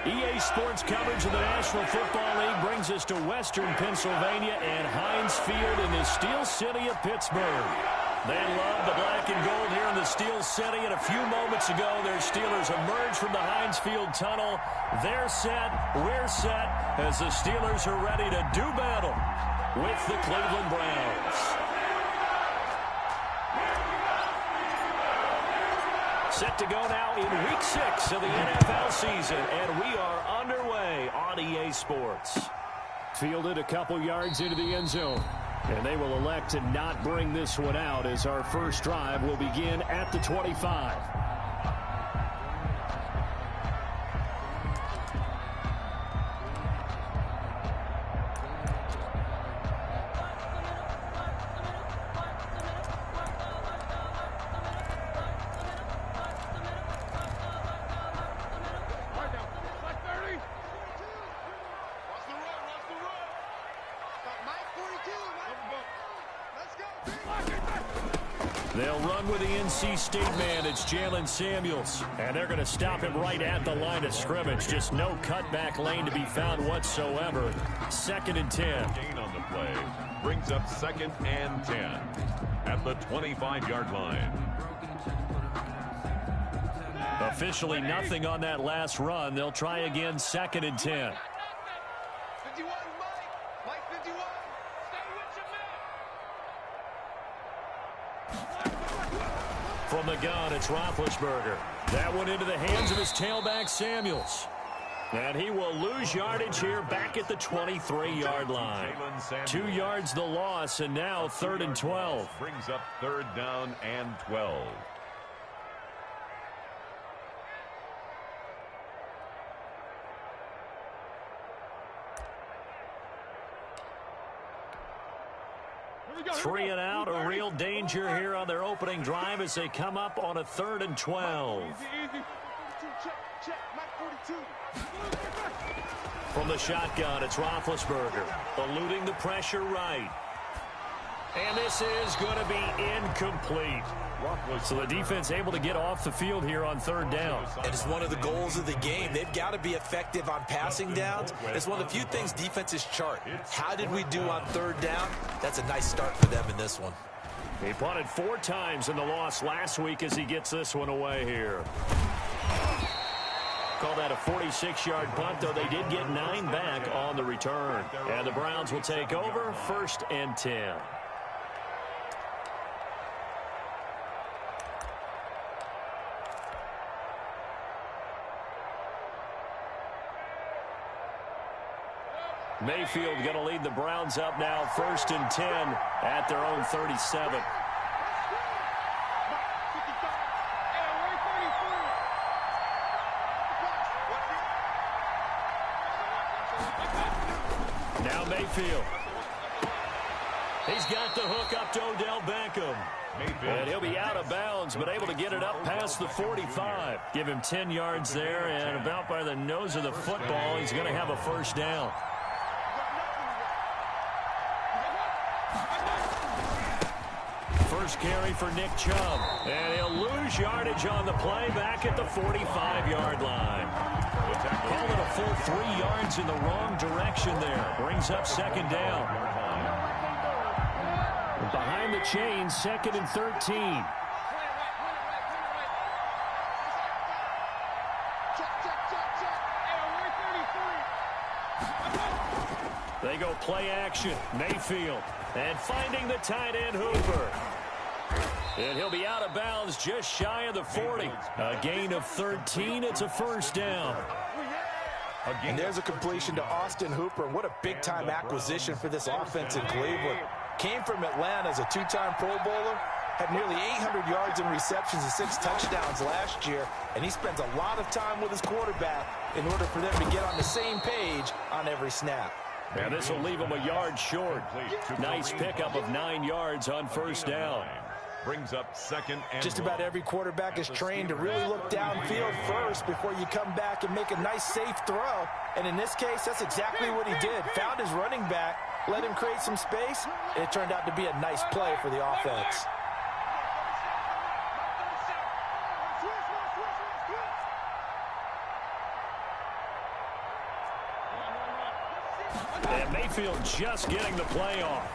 EA Sports coverage of the National Football League brings us to Western Pennsylvania and Heinz Field in the Steel City of Pittsburgh. They love the black and gold here in the Steel City, and a few moments ago, their Steelers emerged from the Heinz Field tunnel. They're set, we're set, as the Steelers are ready to do battle with the Cleveland Browns. Set to go now in Week 6 of the NFL season, and we are underway on EA Sports. Fielded a couple yards into the end zone, and they will elect to not bring this one out as our first drive will begin at the 25. They'll run with the NC State man. It's Jalen Samuels. And they're going to stop him right at the line of scrimmage. Just no cutback lane to be found whatsoever. 2nd and 10. Gain on the play. Brings up 2nd and 10 at the 25-yard line. Officially nothing on that last run. They'll try again 2nd and 10. From the gun, it's Roethlisberger. That one into the hands of his tailback, Samuels. And he will lose yardage here back at the 23-yard line. 2 yards the loss, and now 3rd and 12. Brings up 3rd down and 12. Three and out, a real danger here on their opening drive as they come up on a 3rd and 12. From the shotgun, it's Roethlisberger, eluding the pressure right. And this is going to be incomplete. So the defense able to get off the field here on 3rd down. It is one of the goals of the game. They've got to be effective on passing downs. It's one of the few things defenses chart. How did we do on 3rd down? That's a nice start for them in this one. He punted 4 times in the loss last week as he gets this one away here. Call that a 46-yard punt, though they did get 9 back on the return. And the Browns will take over 1st and 10. Mayfield going to lead the Browns up now 1st and 10 at their own 37. Now Mayfield. He's got the hook up to Odell Beckham. And he'll be out of bounds, but able to get it up past the 45. Give him 10 yards there, and about by the nose of the football, he's going to have a 1st down. First carry for Nick Chubb. And he'll lose yardage on the play back at the 45-yard line. Call it a full 3 yards in the wrong direction there. Brings up 2nd down. Behind the chains, 2nd and 13. They go play action. Mayfield. And finding the tight end, Hooper. And he'll be out of bounds just shy of the 40. A gain of 13. It's a 1st down. And there's a completion to Austin Hooper. What a big-time acquisition for this offense in Cleveland. Came from Atlanta as a 2-time Pro Bowler. Had nearly 800 yards in receptions and 6 touchdowns last year. And he spends a lot of time with his quarterback in order for them to get on the same page on every snap. And this will leave him a yard short. Nice pickup of 9 yards on 1st down. Brings up 2nd and just about every quarterback is trained to really look downfield first before you come back and make a nice, safe throw. And in this case, that's exactly what he did. Found his running back, let him create some space. It turned out to be a nice play for the offense. And Mayfield just getting the play off.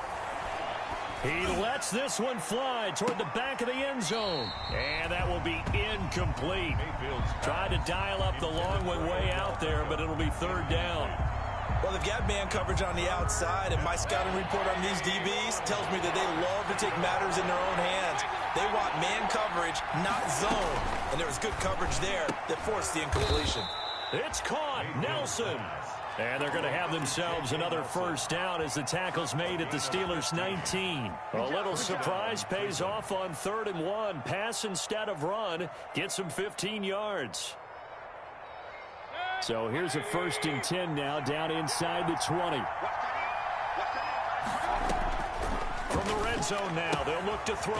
He lets this one fly toward the back of the end zone. And that will be incomplete. Tried to dial up the long one way out there, but it'll be third down. Well, they've got man coverage on the outside, and my scouting report on these DBs tells me that they love to take matters in their own hands. They want man coverage, not zone. And there was good coverage there that forced the incompletion. It's caught. Nelson. And they're going to have themselves another first down as the tackle's made at the Steelers' 19. A little surprise pays off on 3rd and 1. Pass instead of run. Gets them 15 yards. So here's a 1st and 10 now down inside the 20. From the red zone now, they'll look to throw.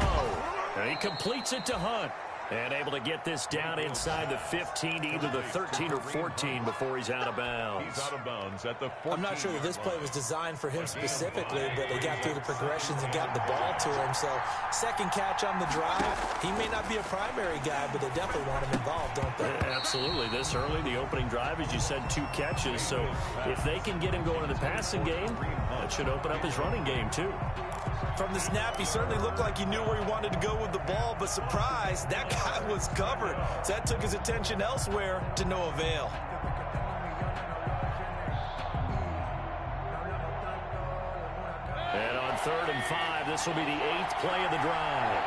And he completes it to Hunt. And able to get this down inside the 15, either the 13 or 14 before he's out of bounds. He's out of bounds at the 14. I'm not sure that this play was designed for him specifically, but they got through the progressions and got the ball to him. So, second catch on the drive. He may not be a primary guy, but they definitely want him involved, don't they? Yeah, absolutely. This early, the opening drive, as you said, 2 catches. So, if they can get him going in the passing game, that should open up his running game, too. From the snap, he certainly looked like he knew where he wanted to go with the ball, but surprise, that guy was covered. So that took his attention elsewhere to no avail. And on 3rd and 5, this will be the 8th play of the drive.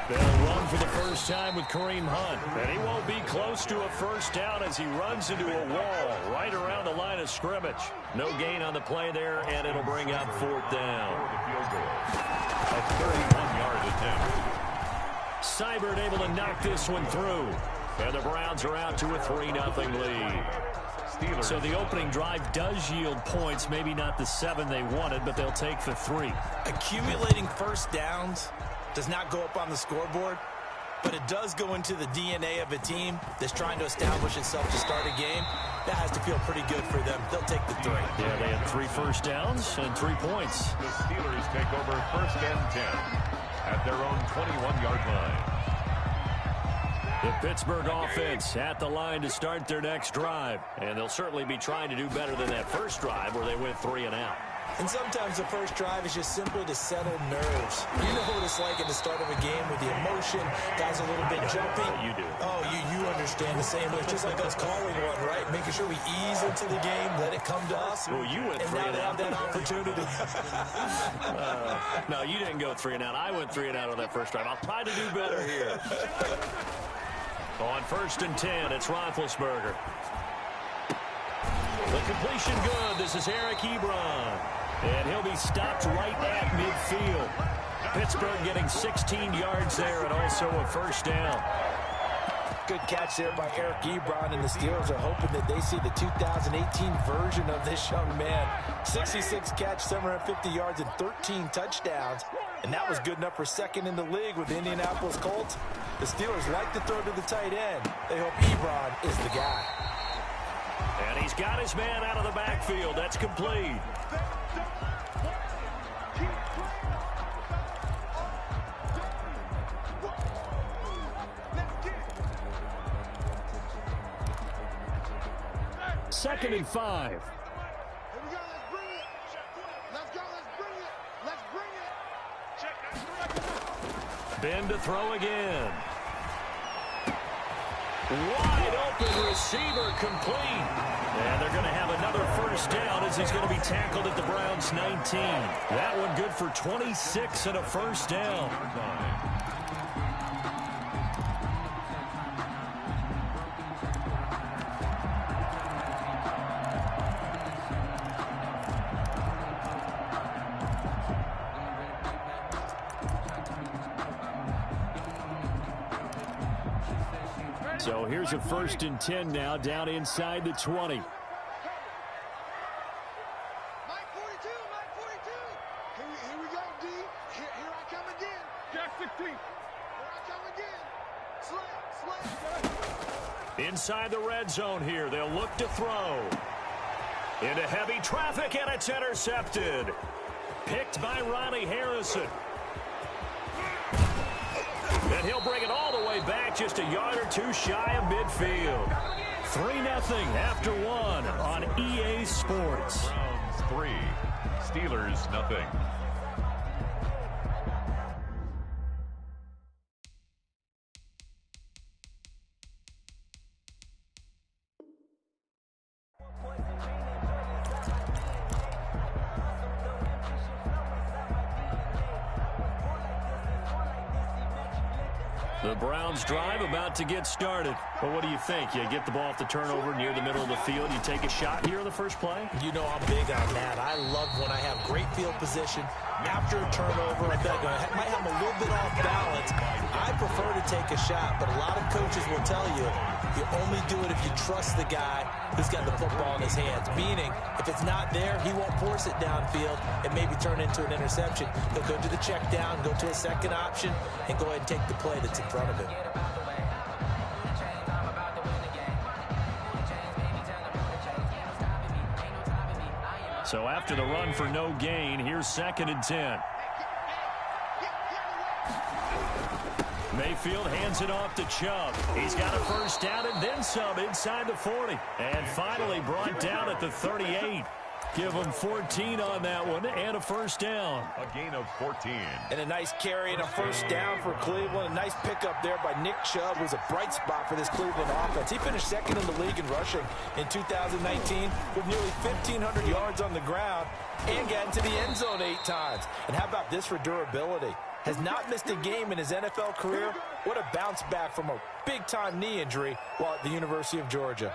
They'll run for the first time with Kareem Hunt. And he won't be close to a first down as he runs into a wall right around the line of scrimmage. No gain on the play there, and it'll bring up 4th down. A 31-yard attempt. Seibert able to knock this one through. And the Browns are out to a 3-0 lead. Steelers. So the opening drive does yield points, maybe not the 7 they wanted, but they'll take the 3. Accumulating first downs does not go up on the scoreboard, but it does go into the DNA of a team that's trying to establish itself to start a game. That has to feel pretty good for them. They'll take the 3. Yeah, they had 3 first downs and 3 points. The Steelers take over 1st and 10 at their own 21-yard line. The Pittsburgh offense at the line to start their next drive. And they'll certainly be trying to do better than that first drive where they went 3 and out. And sometimes the first drive is just simply to settle nerves. You know what it's like at the start of a game with the emotion, guys a little bit jumpy. You do. Oh, you understand the same. It's just like us calling one, right? Making sure we ease into the game, let it come to us. Well, you went 3 and out. And now they have that opportunity. No, you didn't go 3 and out. I went 3 and out on that first drive. I'll try to do better here. On 1st and 10, it's Roethlisberger. The completion good. This is Eric Ebron. And he'll be stopped right at midfield. Pittsburgh getting 16 yards there and also a first down. Good catch there by Eric Ebron, and the Steelers are hoping that they see the 2018 version of this young man. 66 catch, 750 yards, and 13 touchdowns. And that was good enough for 2nd in the league with the Indianapolis Colts. The Steelers like to throw to the tight end. They hope Ebron is the guy. And he's got his man out of the backfield. That's complete. Second and 5. Here we go, let's bring it. Let's go, let's bring it. Let's bring it. Check. Ben to throw again. Wide open receiver complete. And they're going to have another first down as he's going to be tackled at the Browns' 19. That one good for 26 and a first down. So here's a 1st and 10 now down inside the 20. Mike 42, Mike 42. Here we go, D. Here I come again. Jack 16. Here I come again. Slap. Inside the red zone here. They'll look to throw. Into heavy traffic, and it's intercepted. Picked by Ronnie Harrison. And he'll bring it all the way back, just a yard or 2 shy of midfield. 3-0 after one on EA Sports. Browns 3, Steelers nothing. The Browns drive about to get started. But what do you think? You get the ball off the turnover near the middle of the field. You take a shot here in the first play? You know I'm big on that. I love when I have great field position. After a turnover, I might have a little bit off balance. I prefer to take a shot, but a lot of coaches will tell you you only do it if you trust the guy who's got the football in his hands. Meaning, if it's not there, he won't force it downfield and maybe turn into an interception. He'll go to the check down, go to a second option, and go ahead and take the play that's in front of him. So after the run for no gain, here's 2nd and 10. Mayfield hands it off to Chubb. He's got a first down and then some inside the 40. And finally brought down at the 38. Give him 14 on that one and a first down. A gain of 14. And a nice carry and a first down for Cleveland. A nice pickup there by Nick Chubb, who's a bright spot for this Cleveland offense. He finished 2nd in the league in rushing in 2019 with nearly 1,500 yards on the ground and got into the end zone 8 times. And how about this for durability? Has not missed a game in his NFL career. What a bounce back from a big-time knee injury while at the University of Georgia.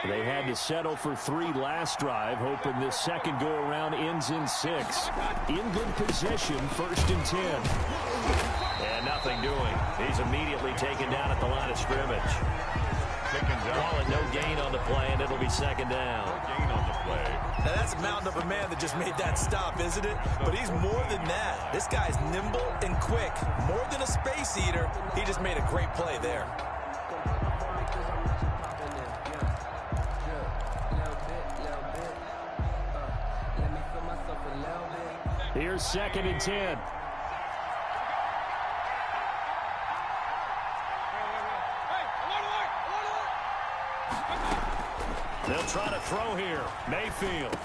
They had to settle for 3 last drive, hoping this second go-around ends in 6. In good position, 1st and 10. And nothing doing. He's immediately taken down at the line of scrimmage. Call it no gain on the play, and it'll be 2nd down. No gain on the play. Now, that's a mountain of a man that just made that stop, isn't it? But he's more than that. This guy's nimble and quick. More than a space eater. He just made a great play there. Here's 2nd and 10. They'll try to throw here. Mayfield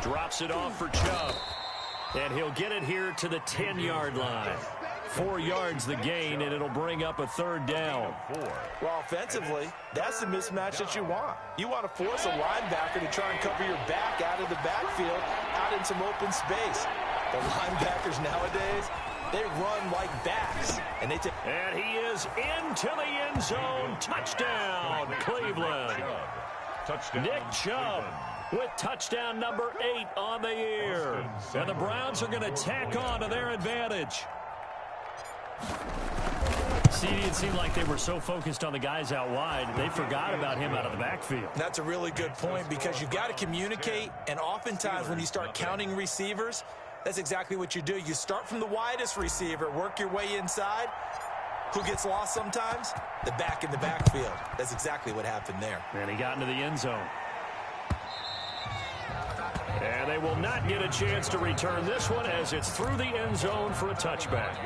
drops it off for Chubb. And he'll get it here to the 10-yard line. 4 yards the gain, and it'll bring up a 3rd down. Well, offensively, that's the mismatch that you want. You want to force a linebacker to try and cover your back out of the backfield, out in some open space. The linebackers nowadays, they run like backs. And he is into the end zone. Touchdown, Cleveland. Touchdown, Nick Chubb with touchdown number 8 on the year. And the Browns are going to tack on to their advantage. See, it seemed like they were so focused on the guys out wide, they forgot about him out of the backfield. That's a really good point because you've got to communicate, and oftentimes when you start counting receivers, that's exactly what you do. You start from the widest receiver, work your way inside. Who gets lost sometimes? The back in the backfield. That's exactly what happened there. And he got into the end zone. And they will not get a chance to return this one as it's through the end zone for a touchback.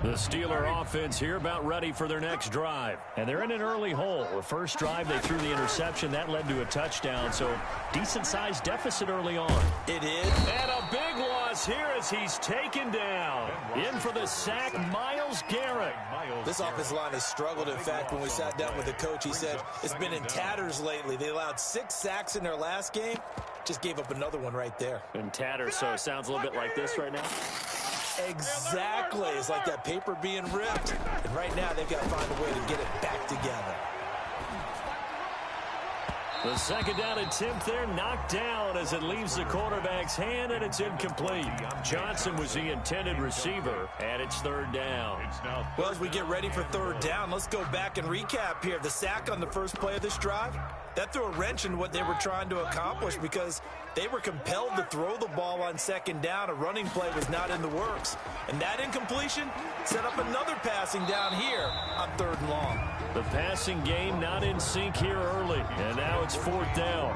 The Steeler offense here about ready for their next drive. And they're in an early hole. The first drive, they threw the interception. That led to a touchdown, so decent-sized deficit early on. It is. And a big loss here as he's taken down. In for the sack, Myles Garrett. This offensive line has struggled. In fact, when we sat down with the coach, he said it's been in tatters lately. They allowed 6 sacks in their last game. Just gave up another one right there. In tatters, so it sounds a little bit like this right now. Exactly. It's like that paper being ripped. And right now, they've got to find a way to get it back together. The 2nd down attempt there knocked down as it leaves the quarterback's hand, and it's incomplete. Johnson was the intended receiver, and it's 3rd down. Well, as we get ready for 3rd down, let's go back and recap here. The sack on the first play of this drive, that threw a wrench in what they were trying to accomplish because they were compelled to throw the ball on 2nd down. A running play was not in the works. And that incompletion set up another passing down here on 3rd and long. The passing game not in sync here early, and now it's 4th down.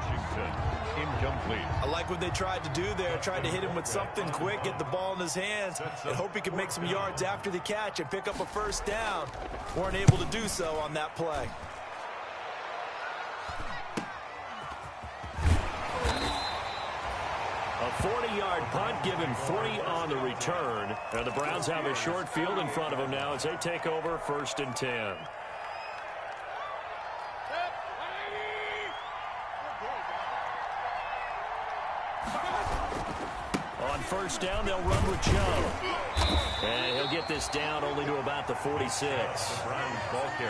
Incomplete. complete. I like what they tried to do there. Tried to hit him with something quick, get the ball in his hands, and hope he could make some yards after the catch and pick up a first down. Weren't able to do so on that play. A 40-yard punt, given 3 on the return. And the Browns have a short field in front of them now as they take over 1st and 10. On first down, they'll run with Joe. And he'll get this down only to about the 46.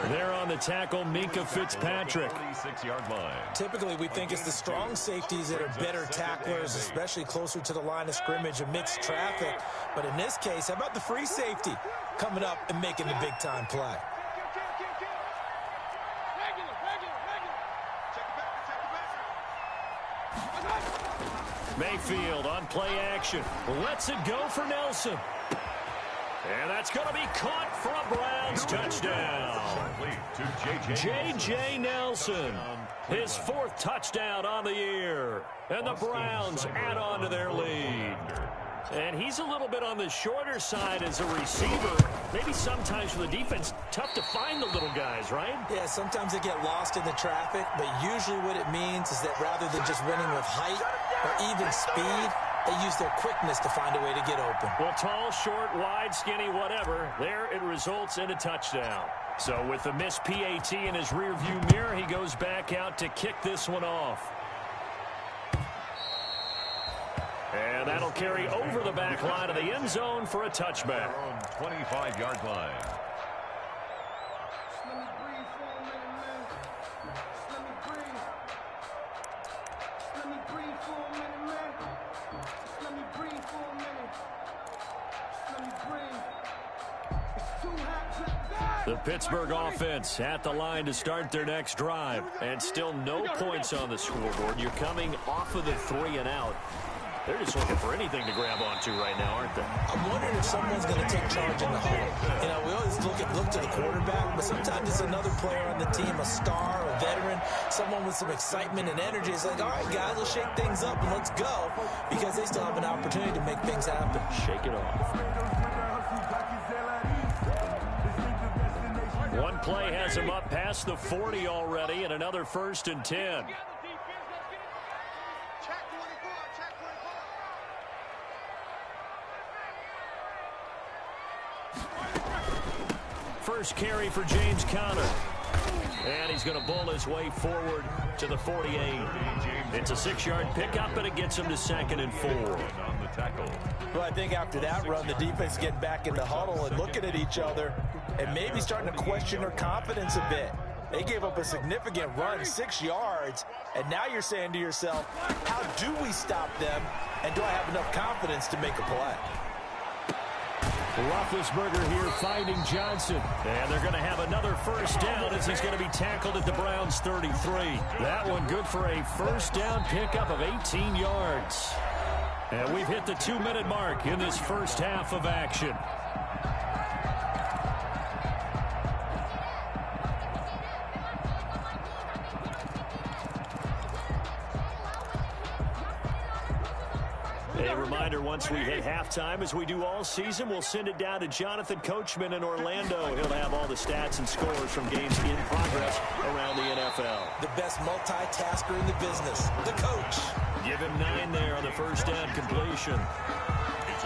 There on the tackle, Minkah Fitzpatrick. 46-yard line. Typically, we think it's the strong safeties that are better tacklers, especially closer to the line of scrimmage amidst traffic. But in this case, how about the free safety coming up and making the big-time play? Mayfield on play action. Lets it go for Nelson. And that's going to be caught for a Browns touchdown. J.J. Nelson, his 4th touchdown on the year. And the Browns add on to their lead. And he's a little bit on the shorter side as a receiver. Maybe sometimes for the defense, tough to find the little guys, right? Yeah, sometimes they get lost in the traffic, but usually what it means is that rather than just winning with height or even speed, they use their quickness to find a way to get open. Well, tall, short, wide, skinny, whatever, there it results in a touchdown. So with the missed PAT in his rearview mirror, he goes back out to kick this one off. And that'll carry over the back line of the end zone for a touchback. 25-yard line. Let me breathe for a minute, man. Let me breathe. Let me breathe for a minute, man. Let me breathe for a minute. Let me breathe. It's too hot to die. The Pittsburgh offense at the line to start their next drive. And still no points on the scoreboard. You're coming off of the 3 and out. They're just looking for anything to grab onto right now, aren't they? I'm wondering if someone's going to take charge in the huddle. You know, we always look to the quarterback, but sometimes it's another player on the team, a star, a veteran, someone with some excitement and energy. It's like, all right, guys, let's shake things up and let's go, because they still have an opportunity to make things happen. Shake it off. One play has him up past the 40 already, and another 1st and 10. First carry for James Conner. And he's going to bull his way forward to the 48. It's a 6-yard pickup, and it gets him to 2nd and 4. On the tackle. Well, I think after that run, the defense getting back in the huddle and looking at each other and maybe starting to question their confidence a bit. They gave up a significant run, 6 yards, and now you're saying to yourself, how do we stop them, and do I have enough confidence to make a play? Roethlisberger here finding Johnson. And they're going to have another first down as he's going to be tackled at the Browns' 33. That one good for a first down pickup of 18 yards. And we've hit the 2-minute mark in this first half of action. A reminder, once we hit halftime, as we do all season, we'll send it down to Jonathan Coachman in Orlando. He'll have all the stats and scores from games in progress around the NFL. The best multitasker in the business, the coach. Give him 9 there on the first down completion.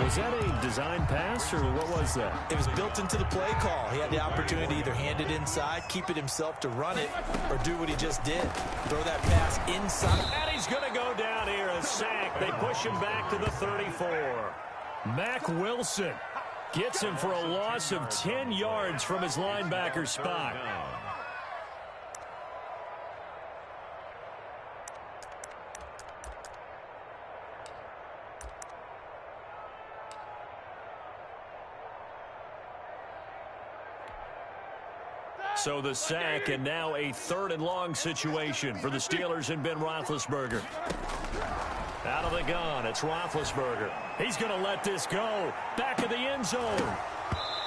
Was that a design pass, or what was that? It was built into the play call. He had the opportunity to either hand it inside, keep it himself to run it, or do what he just did. Throw that pass inside. And he's going to go down here, a sack. They push him back to the 34. Mack Wilson gets him for a loss of 10 yards from his linebacker spot. So the sack, and now a 3rd and long situation for the Steelers and Ben Roethlisberger. Out of the gun, it's Roethlisberger. He's going to let this go. Back of the end zone.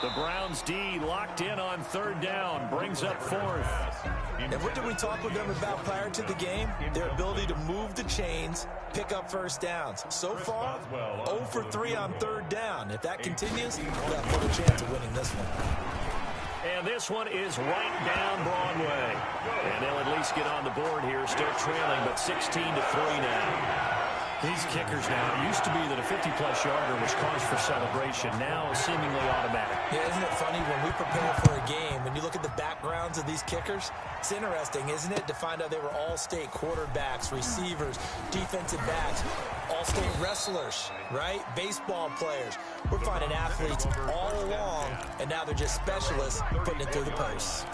The Browns D locked in on 3rd down, brings up 4th. And what did we talk with them about prior to the game? Their ability to move the chains, pick up first downs. So far, 0 for 3 on third down. If that continues, we've got a better chance of winning this one. And this one is right down Broadway. And they'll at least get on the board here, still trailing, but 16-3 now. These kickers now, it used to be that a 50-plus yarder was cause for celebration. Now seemingly automatic. Yeah, isn't it funny when we prepare for a game, when you look at the backgrounds of these kickers, it's interesting, isn't it, to find out they were all-state quarterbacks, receivers, defensive backs, all-state wrestlers, right? Baseball players. We're finding athletes all along, and now they're just specialists putting it through the posts.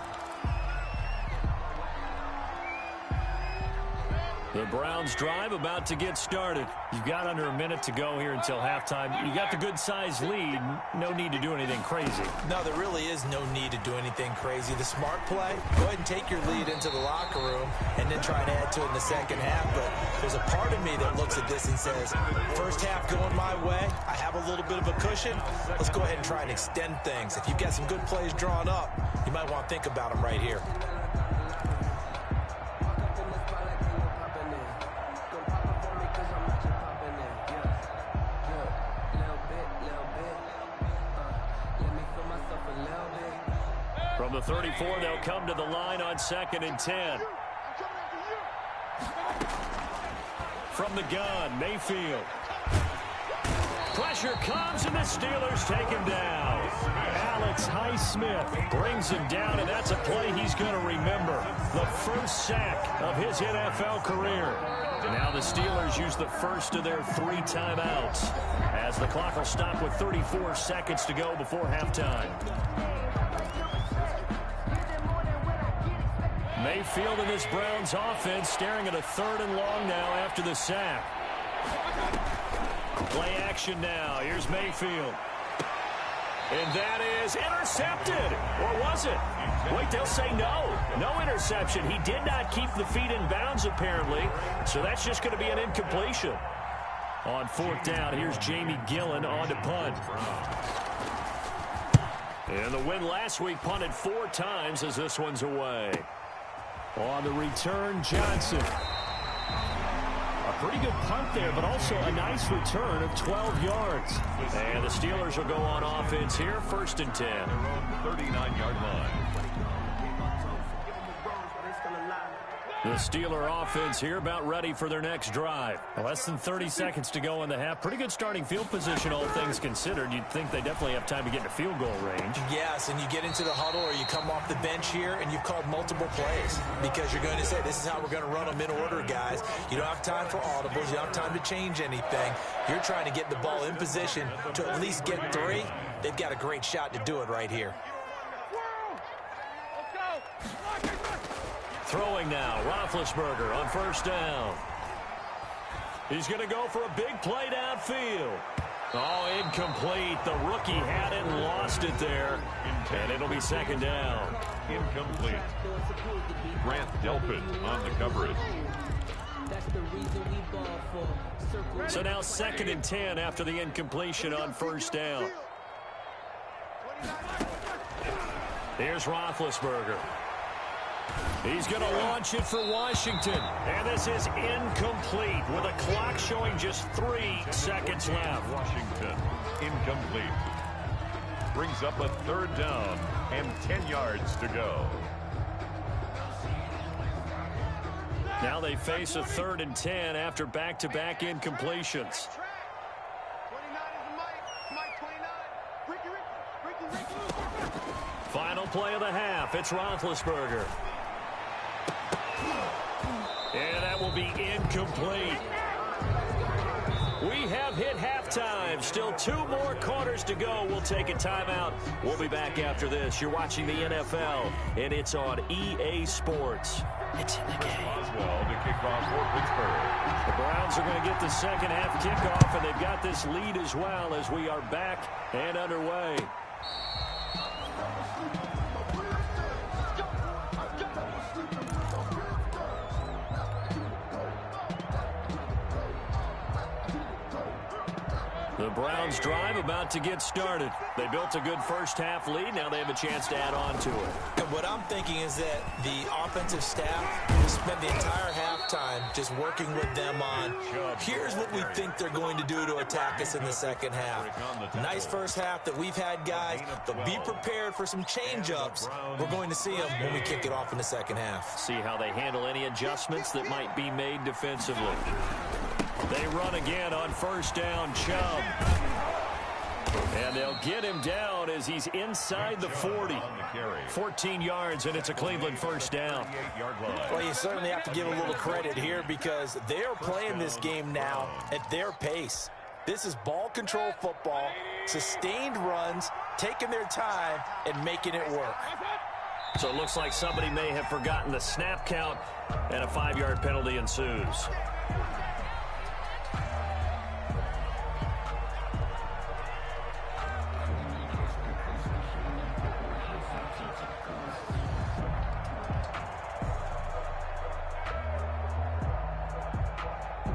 The Browns drive about to get started. You've got under a minute to go here until halftime. You got the good-sized lead. No need to do anything crazy. No, there really is no need to do anything crazy. The smart play, go ahead and take your lead into the locker room and then try and add to it in the second half. But there's a part of me that looks at this and says, first half going my way, I have a little bit of a cushion. Let's go ahead and try and extend things. If you've got some good plays drawn up, you might want to think about them right here. From the 34, they'll come to the line on 2nd and 10. From the gun, Mayfield. Pressure comes, and the Steelers take him down. Alex Highsmith brings him down, and that's a play he's going to remember. The first sack of his NFL career. Now the Steelers use the first of their 3 timeouts as the clock will stop with 34 seconds to go before halftime. Mayfield and this Browns offense staring at a 3rd and long now after the sack. Play action now. Here's Mayfield. And that is intercepted. Or was it? Wait, they'll say no. No interception. He did not keep the feet in bounds, apparently. So that's just going to be an incompletion. On 4th down, here's Jamie Gillen on to punt. And the win last week punted 4 times as this one's away. On the return, Johnson. A pretty good punt there, but also a nice return of 12 yards. And the Steelers will go on offense here, 1st and 10. 39-yard line. The Steeler offense here about ready for their next drive. Less than 30 seconds to go in the half. Pretty good starting field position, all things considered. You'd think they definitely have time to get into field goal range. Yes, and you get into the huddle or you come off the bench here and you've called multiple plays because you're going to say, this is how we're going to run them in order, guys. You don't have time for audibles. You don't have time to change anything. You're trying to get the ball in position to at least get 3. They've got a great shot to do it right here. Throwing now, Roethlisberger on 1st down. He's going to go for a big play downfield. Oh, incomplete. The rookie had it and lost it there. And it'll be 2nd down. Incomplete. Grant Delpit on the coverage. So now 2nd and 10 after the incompletion on 1st down. Here's Roethlisberger. He's going to launch it for Washington. And this is incomplete with a clock showing just 3 seconds left. Washington, incomplete. Brings up a 3rd down and 10 yards to go. Now they face a 3rd and 10 after back-to-back incompletions. Final play of the half. It's Roethlisberger. And that will be incomplete. We have hit halftime. Still 2 more quarters to go. We'll take a timeout. We'll be back after this. You're watching the NFL, and it's on EA Sports. It's in the game. Oswald to kick off for Pittsburgh. The Browns are going to get the second half kickoff, and they've got this lead as well as we are back and underway. The Browns drive about to get started. They built a good first-half lead. Now they have a chance to add on to it. And what I'm thinking is that the offensive staff spent the entire halftime just working with them on, here's what we think they're going to do to attack us in the second half. Nice first half that we've had, guys, but be prepared for some change-ups. We're going to see them when we kick it off in the second half. See how they handle any adjustments that might be made defensively. They run again on first down, Chubb. And they'll get him down as he's inside the 40. 14 yards, and it's a Cleveland first down. Well, you certainly have to give a little credit here because they're playing this game now at their pace. This is ball control football, sustained runs, taking their time, and making it work. So it looks like somebody may have forgotten the snap count, and a 5-yard penalty ensues.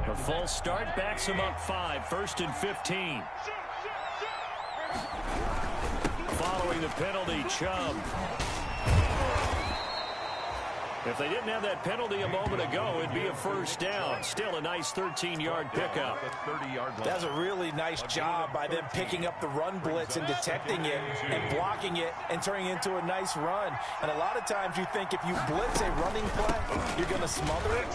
A full start backs him up 5, 1st and 15. Following the penalty, Chubb. If they didn't have that penalty a moment ago, it'd be a first down. Still a nice 13-yard pickup. That's a really nice job by them picking up the run blitz and detecting it and blocking it and turning it into a nice run. And a lot of times you think if you blitz a running play, you're going to smother it.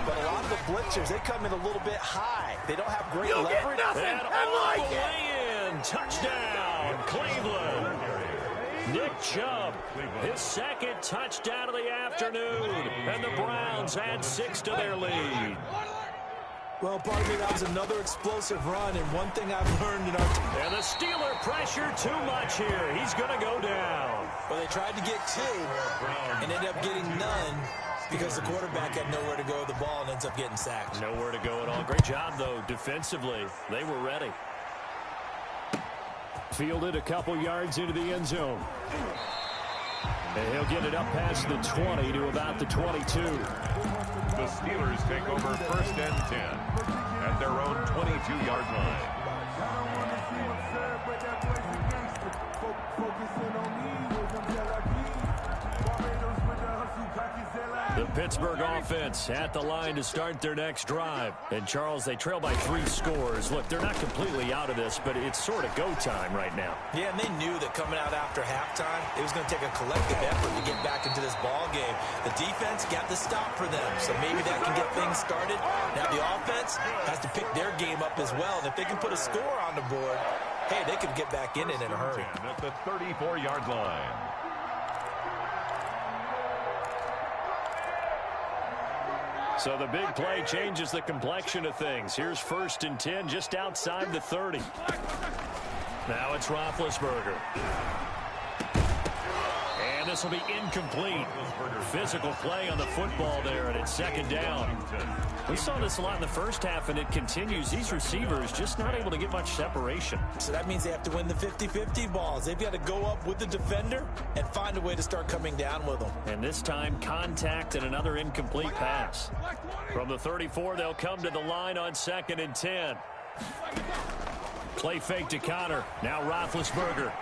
But a lot of the blitzers, they come in a little bit high. They don't have great leverage. And all the way in. Touchdown, Cleveland. Nick Chubb, his second touchdown of the afternoon, and the Browns add 6 to their lead. Well, pardon me, that was another explosive run, and one thing I've learned in our... And the Steeler pressure too much here. He's going to go down. Well, they tried to get 2 and ended up getting none because the quarterback had nowhere to go with the ball and ends up getting sacked. Nowhere to go at all. Great job, though, defensively. They were ready. Fielded a couple yards into the end zone. And he'll get it up past the 20 to about the 22. The Steelers take over 1st and 10 at their own 22-yard line. The Pittsburgh offense at the line to start their next drive. And, Charles, they trail by 3 scores. Look, they're not completely out of this, but it's sort of go time right now. Yeah, and they knew that coming out after halftime, it was going to take a collective effort to get back into this ball game. The defense got the stop for them, so maybe that can get things started. Now the offense has to pick their game up as well, and if they can put a score on the board, hey, they could get back in it in a hurry. At the 34-yard line. So the big play changes the complexion of things. Here's 1st and 10 just outside the 30. Now it's Roethlisberger. And this will be incomplete. Physical play on the football there, and it's 2nd down. We saw this a lot in the first half, and it continues. These receivers just not able to get much separation. So that means they have to win the 50-50 balls. They've got to go up with the defender and find a way to start coming down with them. And this time, contact and another incomplete pass. From the 34, they'll come to the line on 2nd and 10. Play fake to Connor. Now Roethlisberger.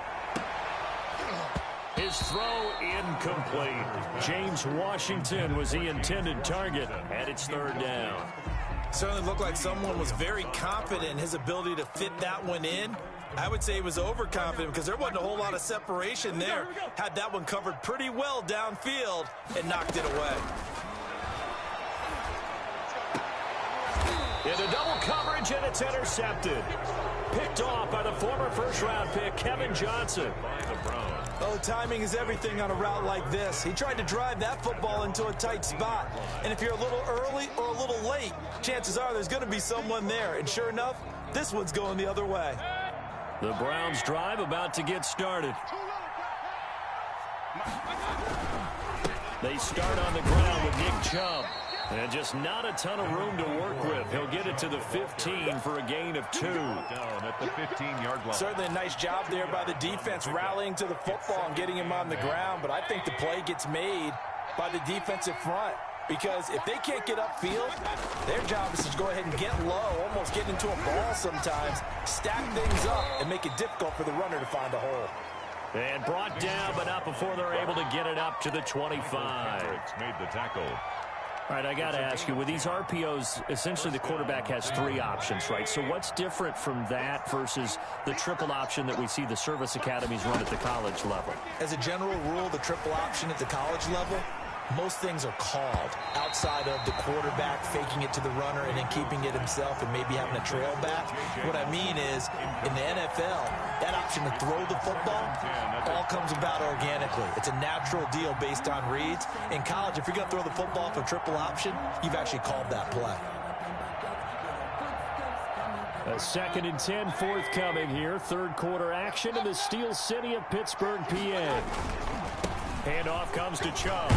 His throw incomplete. James Washington was the intended target, and it's 3rd down. Certainly looked like someone was very confident in his ability to fit that one in. I would say he was overconfident because there wasn't a whole lot of separation there. Had that one covered pretty well downfield and knocked it away. Into double coverage, and it's intercepted. Picked off by the former first-round pick, Kevin Johnson. Oh, timing is everything on a route like this. He tried to drive that football into a tight spot. And if you're a little early or a little late, chances are there's going to be someone there. And sure enough, this one's going the other way. The Browns drive about to get started. They start on the ground with Nick Chubb. And just not a ton of room to work with. He'll get it to the 15 for a gain of 2. Down at the 15-yard line. Certainly a nice job there by the defense rallying to the football and getting him on the ground. But I think the play gets made by the defensive front. Because if they can't get upfield, their job is to go ahead and get low, almost get into a ball sometimes, stack things up, and make it difficult for the runner to find a hole. And brought down, but not before they're able to get it up to the 25. Made the tackle. All right, I got to ask you, with these RPOs, essentially the quarterback has 3 options, right? So what's different from that versus the triple option that we see the service academies run at the college level? As a general rule, the triple option at the college level, most things are called outside of the quarterback faking it to the runner and then keeping it himself and maybe having a trail back. What I mean is, in the NFL, that option to throw the football all comes about organically. It's a natural deal based on reads. In college, if you're going to throw the football for triple option, you've actually called that play. A 2nd and 10 forthcoming here. Third quarter action in the Steel City of Pittsburgh, PA. Handoff comes to Chubb.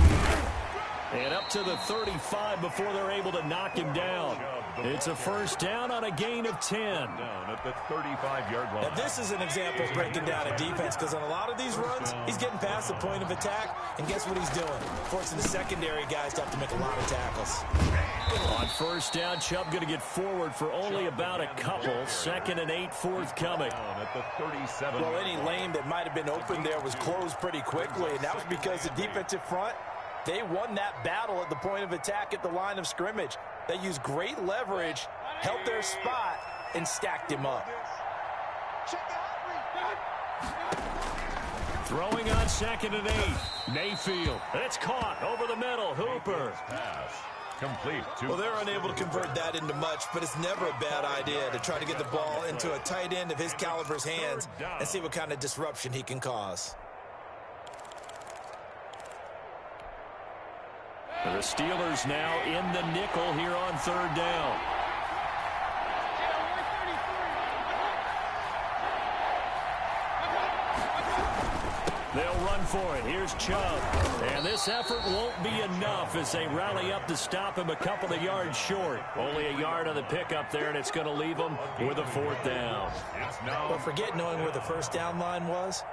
And up to the 35 before they're able to knock him down. It's a first down on a gain of 10. Down at the 35-yard line. Now, this is an example of breaking down a defense, because on a lot of these runs, he's getting past the point of attack, and guess what he's doing? Forcing the secondary guys to have to make a lot of tackles. On first down, Chubb going to get forward for only about a couple. 2nd and 8 forthcoming. Down at the 37. Well, any lane that might have been open there was closed pretty quickly, and that was because the defensive front, they won that battle at the point of attack at the line of scrimmage. They used great leverage, held their spot, and stacked him up. Throwing on 2nd and 8. Mayfield. It's caught over the middle. Hooper. Pass. Complete. Well, they're unable to convert that into much, but it's never a bad idea to try to get the ball into a tight end of his caliber's hands and see what kind of disruption he can cause. The Steelers now in the nickel here on 3rd down. They'll run for it. Here's Chubb. And this effort won't be enough as they rally up to stop him a couple of yards short. Only a yard on the pickup there, and it's going to leave them with a 4th down. But forget knowing where the first down line was.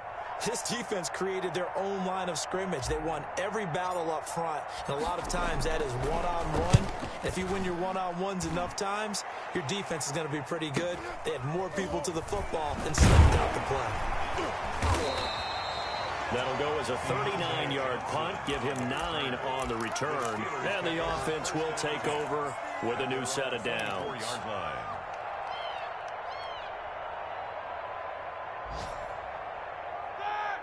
This defense created their own line of scrimmage. They won every battle up front, and a lot of times that is one-on-one. If you win your one-on-ones enough times, your defense is going to be pretty good. They had more people to the football and slipped out the play. That'll go as a 39-yard punt, give him 9 on the return, and the offense will take over with a new set of downs. 4-yard line.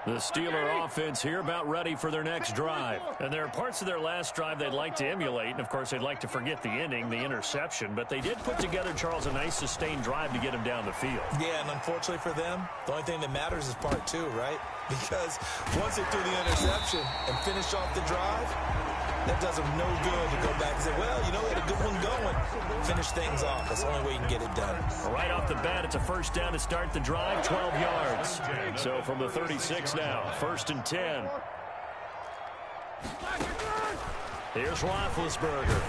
The Steeler offense here about ready for their next drive. And there are parts of their last drive they'd like to emulate, and of course they'd like to forget the ending, the interception, but they did put together, Charles, a nice sustained drive to get him down the field. Yeah, and unfortunately for them, the only thing that matters is part 2, right? Because once they threw the interception and finished off the drive, that does them no good to go back and say, well, you know, they had a good one going. Finish things off. That's the only way you can get it done. Right off the bat, it's a first down to start the drive, 12 yards. So from the 36 now, 1st and 10. Here's Roethlisberger.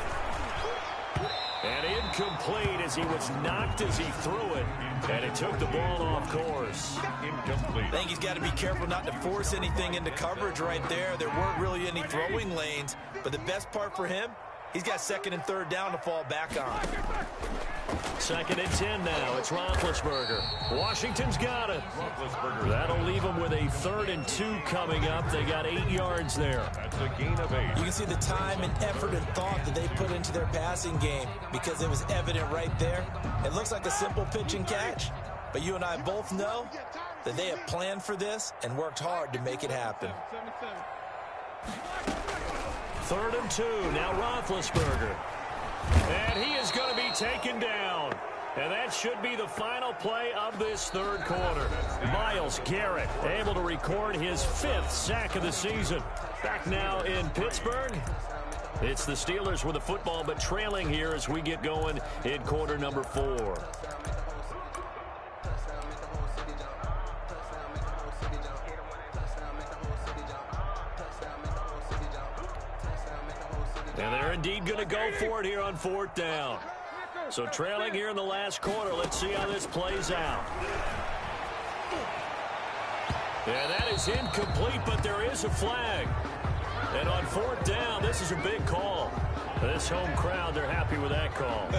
And incomplete as he was knocked as he threw it. And it took the ball off course. Incomplete. I think he's got to be careful not to force anything into coverage right there. There weren't really any throwing lanes. But the best part for him, he's got 2nd and 3rd down to fall back on. 2nd and 10 now. It's Roethlisberger. Washington's got it. Roethlisberger. That'll leave them with a 3rd and 2 coming up. They got 8 yards there. That's a gain of 8. You can see the time and effort and thought that they put into their passing game because it was evident right there. It looks like a simple pitch and catch, but you and I both know that they have planned for this and worked hard to make it happen. 3rd and 2. Now Roethlisberger. And he is going to be taken down. And that should be the final play of this 3rd quarter. Myles Garrett able to record his 5th sack of the season. Back now in Pittsburgh. It's the Steelers with the football, but trailing here as we get going in quarter number 4. And they're indeed going to go for it here on 4th down. So trailing here in the last quarter. Let's see how this plays out. And that is incomplete, but there is a flag. And on 4th down, this is a big call. This home crowd, they're happy with that call.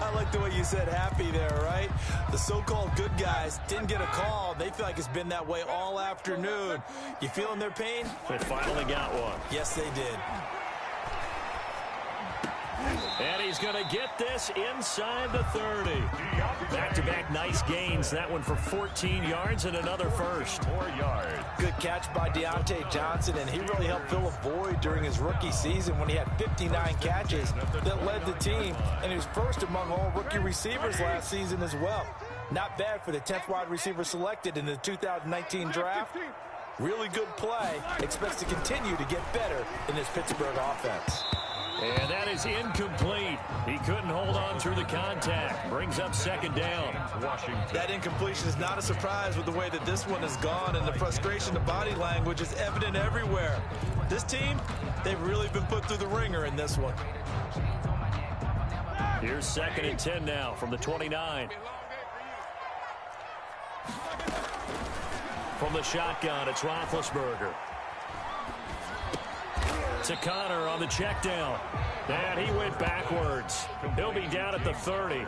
I like the way you said happy there, right? The so-called good guys didn't get a call. They feel like it's been that way all afternoon. You feeling their pain? They finally got one. Yes, they did. And he's going to get this inside the 30. Back-to-back nice gains. That one for 14 yards and another first. 4 yards. Good catch by Deontay Johnson, and he really helped fill a void during his rookie season when he had 59 catches that led the team, and he was first among all rookie receivers last season as well. Not bad for the 10th wide receiver selected in the 2019 draft. Really good play. Expects to continue to get better in this Pittsburgh offense. And that is incomplete. He couldn't hold on through the contact. Brings up second down. Washington. That incompletion is not a surprise with the way that this one has gone, and the frustration of body language is evident everywhere. This team, they've really been put through the ringer in this one. Here's 2nd and 10 now from the 29. From the shotgun, it's Roethlisberger. To Connor on the check down. And he went backwards. He'll be down at the 30.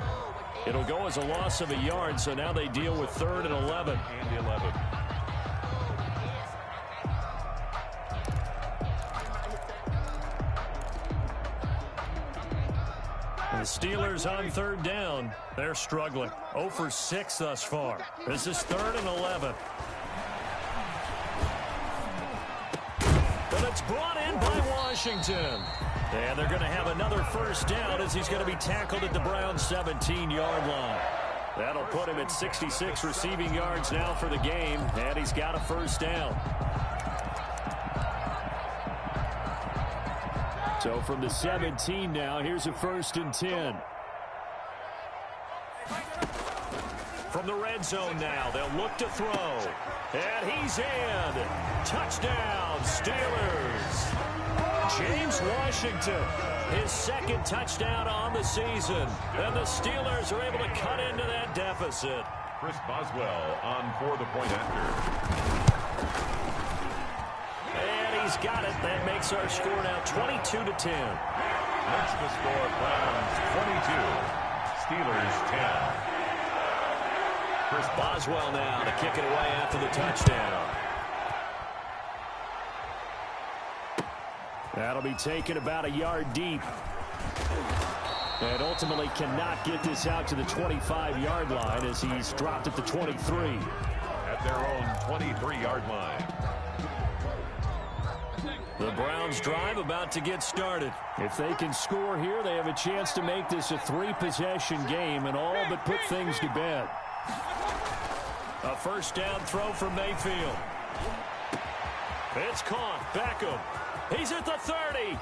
It'll go as a loss of a yard, so now they deal with 3rd and 11. And 11. The Steelers on 3rd down. They're struggling. 0 for 6 thus far. This is 3rd and 11. But it's brought in by Washington. And they're going to have another first down as he's going to be tackled at the Browns' 17-yard line. That'll put him at 66 receiving yards now for the game, and he's got a first down. So from the 17 now, here's a 1st and 10. From the red zone now, they'll look to throw. And he's in. Touchdown, Steelers. James Washington, his 2nd touchdown on the season. And the Steelers are able to cut into that deficit. Chris Boswell on for the point after. And he's got it. That makes our score now 22-10. Next to score, Browns 22, Steelers 10. Chris Boswell now to kick it away after the touchdown. That'll be taken about a yard deep. And ultimately cannot get this out to the 25-yard line as he's dropped at the 23. At their own 23-yard line. The Browns drive about to get started. If they can score here, they have a chance to make this a 3-possession game and all but put things to bed. A first down throw from Mayfield. It's caught. Beckham. He's at the 30.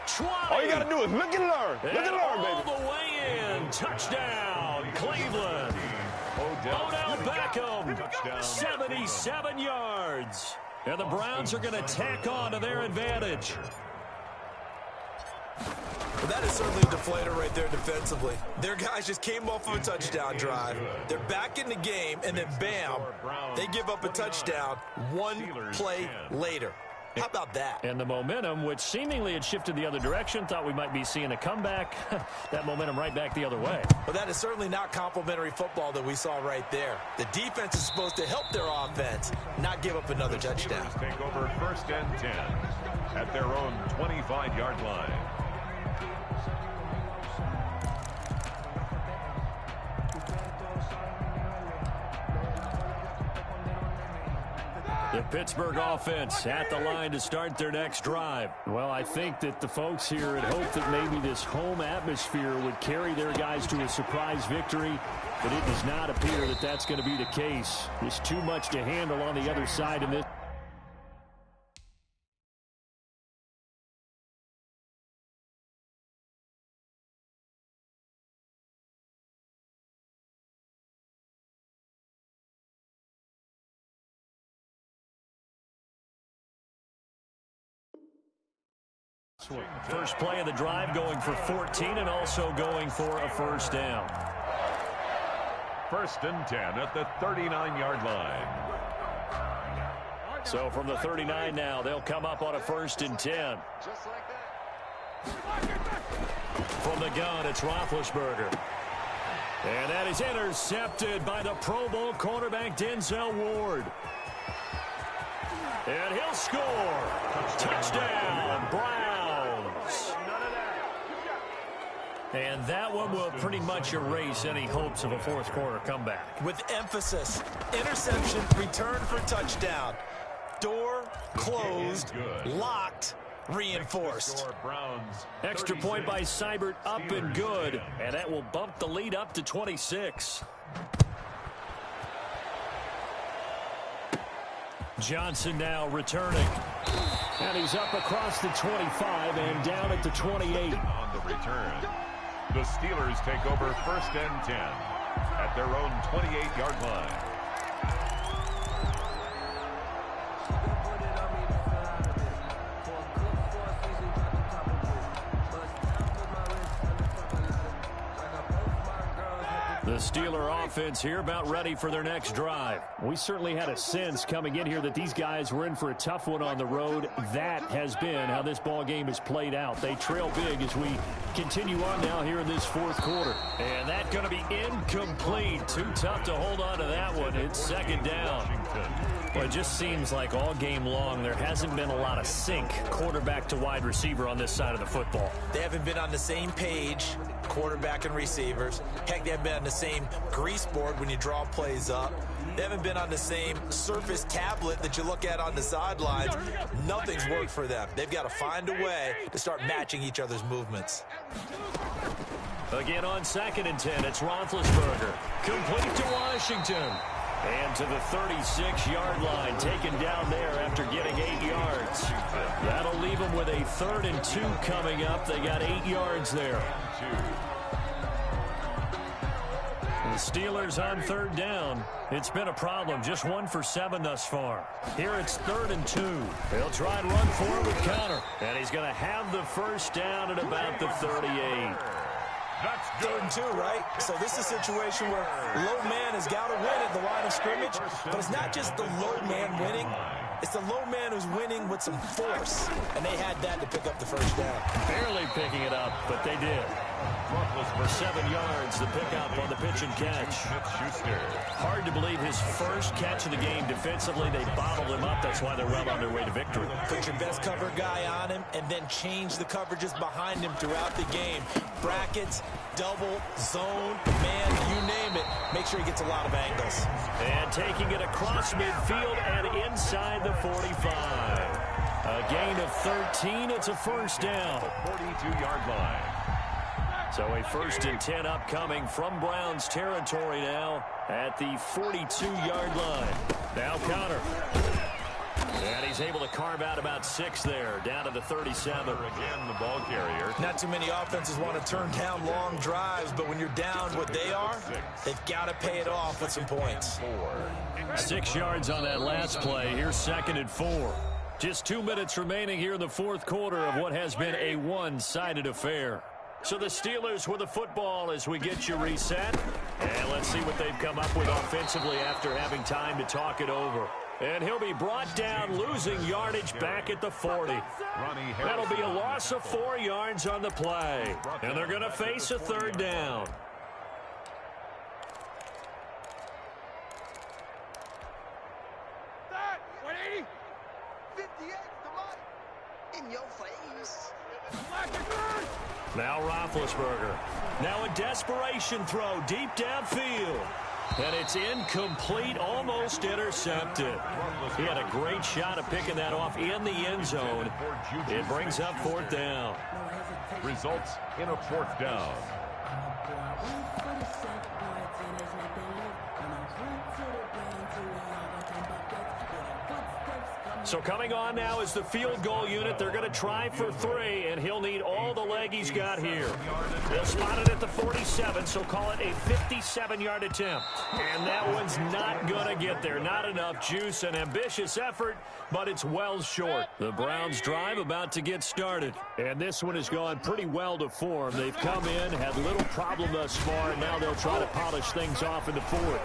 20. All you got to do is look and learn. Look and learn, baby. All the way in. Touchdown, Cleveland. Odell Beckham. 77 yards. And the Browns are going to tack on to their advantage. Well, that is certainly a deflator right there defensively. Their guys just came off of a touchdown drive. They're back in the game, and then bam, they give up a touchdown one play later. How about that? And the momentum, which seemingly had shifted the other direction, thought we might be seeing a comeback. That momentum right back the other way. Well, that is certainly not complimentary football that we saw right there. The defense is supposed to help their offense, not give up another touchdown. Take over 1st and 10 at their own 25-yard line. The Pittsburgh offense at the line to start their next drive. Well, I think that the folks here had hoped that maybe this home atmosphere would carry their guys to a surprise victory, but it does not appear that that's going to be the case. There's too much to handle on the other side in this. First play of the drive going for 14 and also going for a first down. 1st and 10 at the 39-yard line. So from the 39 now, they'll come up on a 1st and 10. From the gun, it's Roethlisberger. And that is intercepted by the Pro Bowl cornerback Denzel Ward. And he'll score. Touchdown, Browns. And that one will pretty much erase any hopes of a fourth quarter comeback. With emphasis, interception, return for touchdown. Door closed, locked, reinforced. Extra point by Seibert, up and good. And that will bump the lead up to 26. Johnson now returning. And he's up across the 25 and down at the 28. On the return, the Steelers take over 1st and 10 at their own 28-yard line. The Steeler offense here about ready for their next drive. We certainly had a sense coming in here that these guys were in for a tough one on the road. That has been how this ball game has played out. They trail big as we continue on now here in this fourth quarter. And that's going to be incomplete. Too tough to hold on to that one. It's 2nd down. Well, it just seems like all game long there hasn't been a lot of sync quarterback to wide receiver on this side of the football. They haven't been on the same page, quarterback and receivers. Heck, they haven't been on the same grease board when you draw plays up. They haven't been on the same surface tablet that you look at on the sidelines. Nothing's worked for them. They've got to find a way to start matching each other's movements. Again on 2nd and 10, it's Roethlisberger. Complete to Washington. And to the 36-yard line, taken down there after getting 8 yards. That'll leave them with a 3rd and 2 coming up. They got 8 yards there. The Steelers on 3rd down. It's been a problem. Just 1 for 7 thus far. Here it's 3rd and 2. They'll try and run forward with Connor. And he's going to have the first down at about the 38. That's 3rd and 2, right? So this is a situation where low man has got to win at the line of scrimmage. But it's not just the low man winning. It's the low man who's winning with some force. And they had that to pick up the first down. Barely picking it up, but they did. For 7 yards, the pickup on the pitch and catch. Hard to believe his first catch of the game defensively. They bottled him up. That's why they're well on their way to victory. Put your best cover guy on him and then change the coverages behind him throughout the game. Brackets, double, zone, man, you name it. Make sure he gets a lot of angles. And taking it across midfield and inside the 45. A gain of 13. It's a first down. 42-yard line. So a 1st and 10 upcoming from Browns territory now at the 42-yard line. Now Connor. And he's able to carve out about 6 there, down to the 37. Again, the ball carrier. Not too many offenses want to turn down long drives, but when you're down what they are, they've got to pay it off with some points. 6 yards on that last play. Here's 2nd and 4. Just 2 minutes remaining here in the fourth quarter of what has been a one-sided affair. So the Steelers with the football as we get you reset. And let's see what they've come up with offensively after having time to talk it over. And he'll be brought down, losing yardage back at the 40. That'll be a loss of 4 yards on the play. And they're going to face a 3rd down. That 180, 58, in your face. Now Roethlisberger. Now a desperation throw deep downfield. And it's incomplete, almost intercepted. He had a great shot at picking that off in the end zone. It brings up 4th down. Results in a 4th down. So coming on now is the field goal unit. They're going to try for 3, and he'll need all the leg he's got here. They'll spot it at the 47, so call it a 57-yard attempt. And that one's not going to get there. Not enough juice, an ambitious effort, but it's well short. The Browns drive about to get started. And this one has gone pretty well to form. They've come in, had little problem thus far, and now they'll try to polish things off in the 4th.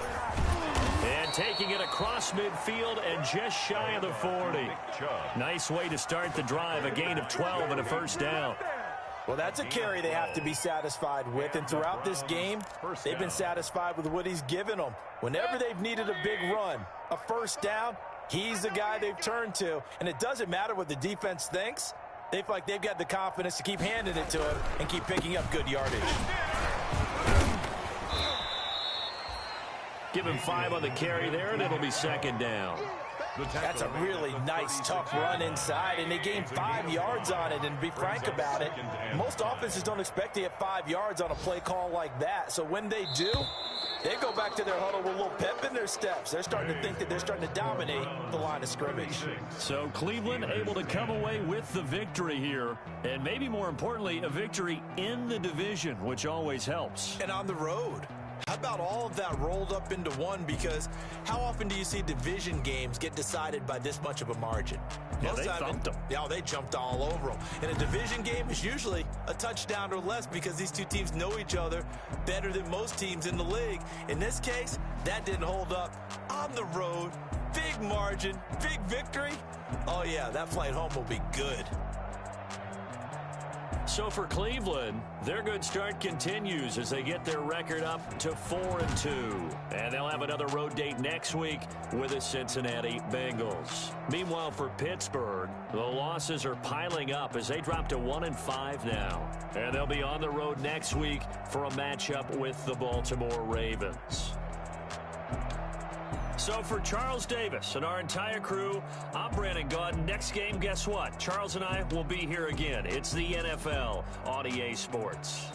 And taking it across midfield and just shy of the 40. Nice way to start the drive, a gain of 12 and a first down. Well, that's a carry they have to be satisfied with, and throughout this game, they've been satisfied with what he's given them. Whenever they've needed a big run, a first down, he's the guy they've turned to, and it doesn't matter what the defense thinks. They feel like they've got the confidence to keep handing it to him and keep picking up good yardage. Give him 5 on the carry there, and it'll be second down. That's a really nice, tough run inside, and they gained 5 yards on it. And to be frank about it, most offenses don't expect to get 5 yards on a play call like that. So when they do, they go back to their huddle with a little pep in their steps. They're starting to think that they're starting to dominate the line of scrimmage. So Cleveland able to come away with the victory here, and maybe more importantly, a victory in the division, which always helps. And on the road. How about all of that rolled up into one? Because how often do you see division games get decided by this much of a margin? Yeah, they thumped them. Yeah, they jumped all over them. And a division game is usually a touchdown or less because these two teams know each other better than most teams in the league. In this case, that didn't hold up. On the road, big margin, big victory. Oh, yeah, that flight home will be good. So for Cleveland, their good start continues as they get their record up to 4-2. And they'll have another road date next week with the Cincinnati Bengals. Meanwhile, for Pittsburgh, the losses are piling up as they drop to 1-5 now. And they'll be on the road next week for a matchup with the Baltimore Ravens. So for Charles Davis and our entire crew, I'm Brandon Gaudin. Next game, guess what? Charles and I will be here again. It's the NFL on EA Sports.